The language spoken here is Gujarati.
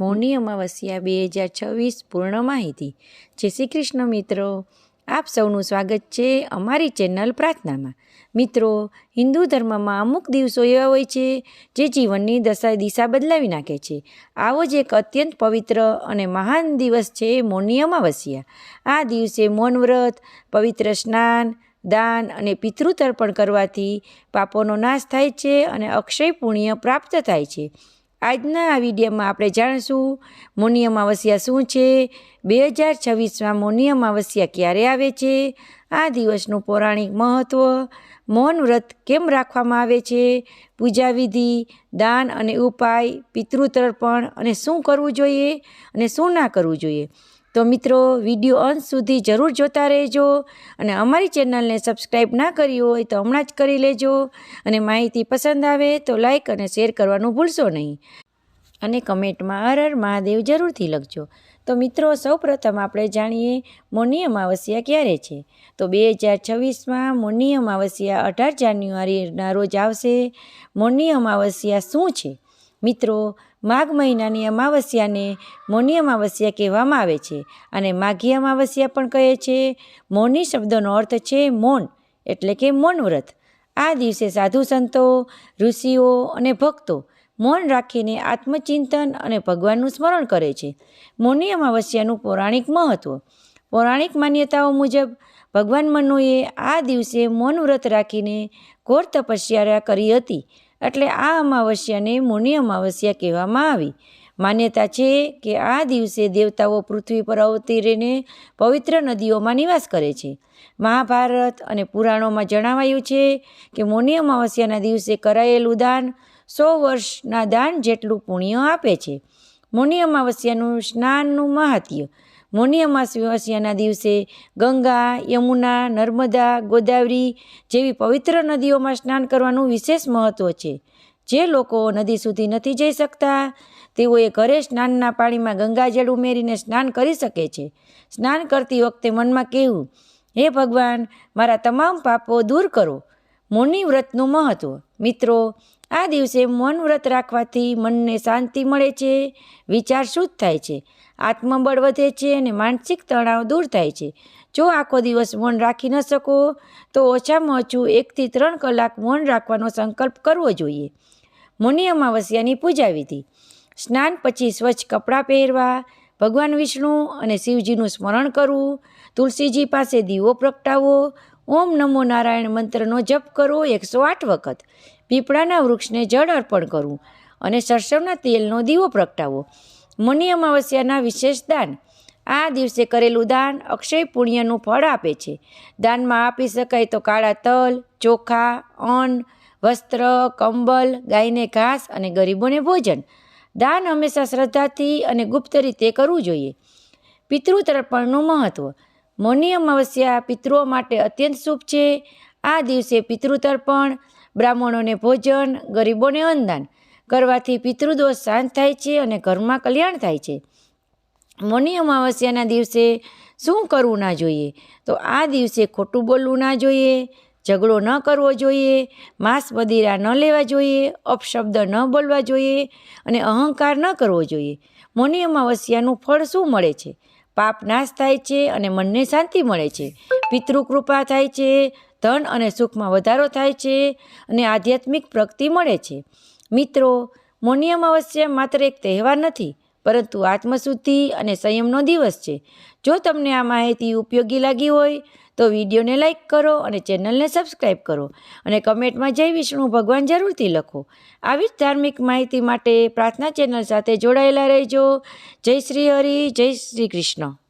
મૌની અમાવસ્યા 2026 પૂર્ણ માહિતી। જય શ્રી કૃષ્ણ મિત્રો, આપ સૌનું સ્વાગત છે અમારી ચેનલ પ્રાર્થનામાં। મિત્રો, હિન્દુ ધર્મમાં અમુક દિવસો એવા હોય છે જે જીવનની દિશા બદલાવી નાખે છે। આવો જ એક અત્યંત પવિત્ર અને મહાન દિવસ છે મૌની અમાવસ્યા। આ દિવસે મૌન વ્રત, પવિત્ર સ્નાન, દાન અને પિતૃતર્પણ કરવાથી પાપોનો નાશ થાય છે અને અક્ષય પુણ્ય પ્રાપ્ત થાય છે। આજના આ વિડીયોમાં આપણે જાણીશું મૌની અમાવસ્યા શું છે, 2026માં મૌની અમાવસ્યા ક્યારે આવે છે, આ દિવસનું પૌરાણિક મહત્ત્વ, મૌન વ્રત કેમ રાખવામાં આવે છે, પૂજા વિધિ, દાન અને ઉપાય, પિતૃતર્પણ અને શું કરવું જોઈએ અને શું ના કરવું જોઈએ। તો મિત્રો, વિડીયો અંત સુધી જરૂર જોતા રહેજો અને અમારી ચેનલને સબસ્ક્રાઈબ ના કરી હોય તો હમણાં જ કરી લેજો અને માહિતી પસંદ આવે તો લાઈક અને શેર કરવાનું ભૂલશો નહીં અને કમેન્ટમાં હર હર મહાદેવ જરૂરથી લખજો। તો મિત્રો, સૌપ્રથમ આપણે જાણીએ મૌની અમાવસ્યા ક્યારે છે। તો 2026માં મૌની અમાવસ્યા 18 જાન્યુઆરીના રોજ આવશે। મૌની અમાવસ્યા શું છે? મિત્રો, માઘ મહિનાની અમાવસ્યાને મૌની અમાવસ્યા કહેવામાં આવે છે અને માઘી અમાવસ્યા પણ કહે છે। મૌની શબ્દનો અર્થ છે મૌન, એટલે કે મૌન વ્રત। આ દિવસે સાધુ સંતો, ઋષિઓ અને ભક્તો મૌન રાખીને આત્મચિંતન અને ભગવાનનું સ્મરણ કરે છે। મૌની અમાવસ્યાનું પૌરાણિક મહત્ત્વ। પૌરાણિક માન્યતાઓ મુજબ ભગવાન મનુએ આ દિવસે મૌન વ્રત રાખીને ઘોર તપસ્યા કરી હતી, એટલે આ અમાવસ્યાને મૌની અમાવસ્યા કહેવામાં આવી। માન્યતા છે કે આ દિવસે દેવતાઓ પૃથ્વી પર અવતરીને પવિત્ર નદીઓમાં નિવાસ કરે છે। મહાભારત અને પુરાણોમાં જણાવાયું છે કે મૌની અમાવસ્યાના દિવસે કરાયેલું દાન 100 વર્ષના દાન જેટલું પુણ્ય આપે છે। મૌની અમાવસ્યાનું સ્નાનનું મહાત્મ્ય। મૌની અમાવસ્યાના દિવસે ગંગા, યમુના, નર્મદા, ગોદાવરી જેવી પવિત્ર નદીઓમાં સ્નાન કરવાનું વિશેષ મહત્ત્વ છે। જે લોકો નદી સુધી નથી જઈ શકતા તેઓએ ઘરે સ્નાનના પાણીમાં ગંગાજળ ઉમેરીને સ્નાન કરી શકે છે। સ્નાન કરતી વખતે મનમાં કહેવું, હે ભગવાન, મારા તમામ પાપો દૂર કરો। મૌની વ્રતનું મહત્ત્વ। મિત્રો, આ દિવસે મૌન વ્રત રાખવાથી મનને શાંતિ મળે છે, વિચાર શુદ્ધ થાય છે, આત્મબળ વધે છે અને માનસિક તણાવ દૂર થાય છે। જો આખો દિવસ મૌન રાખી ન શકો તો ઓછામાં ઓછું 1 થી 3 કલાક મૌન રાખવાનો સંકલ્પ કરવો જોઈએ। મૌની અમાવસ્યાની પૂજા વિધિ। સ્નાન પછી સ્વચ્છ કપડાં પહેરવા, ભગવાન વિષ્ણુ અને શિવજીનું સ્મરણ કરવું, તુલસીજી પાસે દીવો પ્રગટાવવો, ઓમ નમો નારાયણ મંત્રનો જપ કરવો 108 વખત, પીપળાના વૃક્ષને જળ અર્પણ કરવું અને સરસવના તેલનો દીવો પ્રગટાવવો। મૌની અમાવસ્યાના વિશેષ દાન। આ દિવસે કરેલું દાન અક્ષય પુણ્યનું ફળ આપે છે। દાનમાં આપી શકાય તો કાળા તલ, ચોખા, અન્ન, વસ્ત્ર, કંબલ, ગાયને ઘાસ અને ગરીબોને ભોજન। દાન હંમેશા શ્રદ્ધાથી અને ગુપ્ત રીતે કરવું જોઈએ। પિતૃતર્પણનું મહત્ત્વ। મૌની અમાવસ્યા પિતૃઓ માટે અત્યંત શુભ છે। આ દિવસે પિતૃતર્પણ, બ્રાહ્મણોને ભોજન, ગરીબોને અન્નદાન કરવાથી પિતૃદોષ શાંત થાય છે અને ઘરમાં કલ્યાણ થાય છે। મૌની અમાવસ્યાના દિવસે શું કરવું ના જોઈએ? તો આ દિવસે ખોટું બોલવું ના જોઈએ, ઝઘડો ન કરવો જોઈએ, માંસ મદિરા ન લેવા જોઈએ, અપશબ્દ ન બોલવા જોઈએ અને અહંકાર ન કરવો જોઈએ। મૌની અમાવસ્યાનું ફળ શું મળે છે? પાપ નાશ થાય છે અને મનને શાંતિ મળે છે, પિતૃકૃપા થાય છે, ધન અને સુખમાં વધારો થાય છે અને આધ્યાત્મિક પ્રગતિ મળે છે। મિત્રો, મૌની અમાવસ્યા માત્ર એક તહેવાર નથી, પરંતુ આત્મશુદ્ધિ અને સંયમનો દિવસ છે। જો તમને આ માહિતી ઉપયોગી લાગી હોય તો વિડીયોને લાઈક કરો અને ચેનલને સબસ્ક્રાઈબ કરો અને કમેન્ટમાં જય વિષ્ણુ ભગવાન જરૂરથી લખો। આવી જ ધાર્મિક માહિતી માટે પ્રાર્થના ચેનલ સાથે જોડાયેલા રહેજો। જય શ્રી હરિ, જય શ્રી કૃષ્ણ।